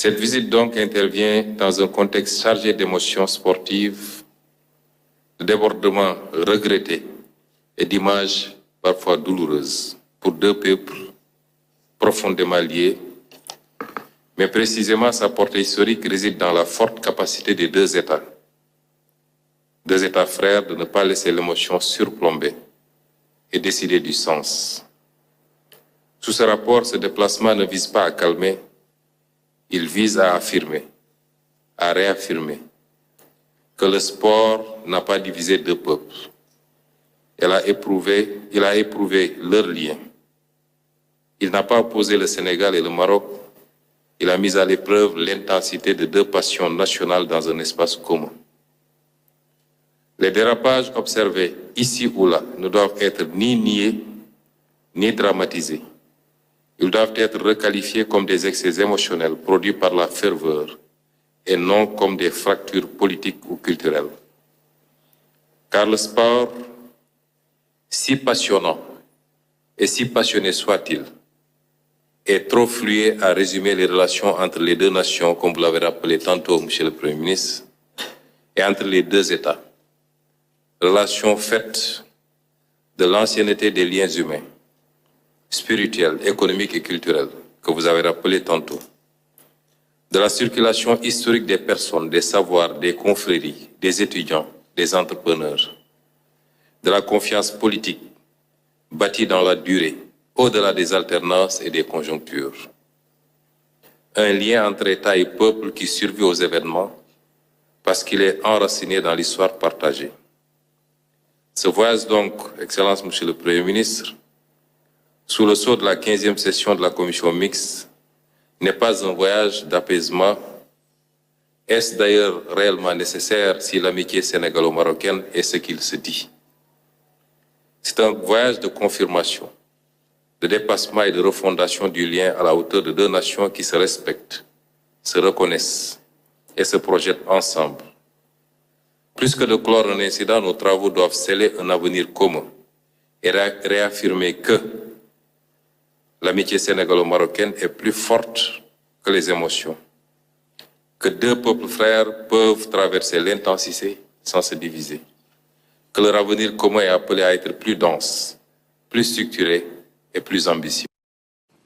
Cette visite donc intervient dans un contexte chargé d'émotions sportives, de débordements regrettés et d'images parfois douloureuses pour deux peuples profondément liés. Mais précisément, sa portée historique réside dans la forte capacité des deux États frères, de ne pas laisser l'émotion surplomber et décider du sens. Sous ce rapport, ce déplacement ne vise pas à calmer, il vise à affirmer, à réaffirmer que le sport n'a pas divisé deux peuples. Il a éprouvé leur lien. Il n'a pas opposé le Sénégal et le Maroc. Il a mis à l'épreuve l'intensité de deux passions nationales dans un espace commun. Les dérapages observés ici ou là ne doivent être ni niés, ni dramatisés. Ils doivent être requalifiés comme des excès émotionnels produits par la ferveur et non comme des fractures politiques ou culturelles. Car le sport, si passionnant et si passionné soit-il, est trop fluide à résumer les relations entre les deux nations, comme vous l'avez rappelé tantôt, Monsieur le Premier ministre, et entre les deux États. Relations faites de l'ancienneté des liens humains, spirituels, économiques et culturels, que vous avez rappelé tantôt, de la circulation historique des personnes, des savoirs, des confréries, des étudiants, des entrepreneurs, de la confiance politique bâtie dans la durée, au-delà des alternances et des conjonctures. Un lien entre État et peuple qui survit aux événements parce qu'il est enraciné dans l'histoire partagée. Ce voyage donc, Excellence Monsieur le Premier ministre, sous le sceau de la 15e session de la commission mixte, n'est pas un voyage d'apaisement. Est-ce d'ailleurs réellement nécessaire si l'amitié sénégalo-marocaine est ce qu'il se dit? C'est un voyage de confirmation, de dépassement et de refondation du lien à la hauteur de deux nations qui se respectent, se reconnaissent et se projettent ensemble. Plus que de clore un incident, nos travaux doivent sceller un avenir commun et réaffirmer que l'amitié sénégalo-marocaine est plus forte que les émotions, que deux peuples frères peuvent traverser l'intensité sans se diviser, que leur avenir commun est appelé à être plus dense, plus structuré et plus ambitieux.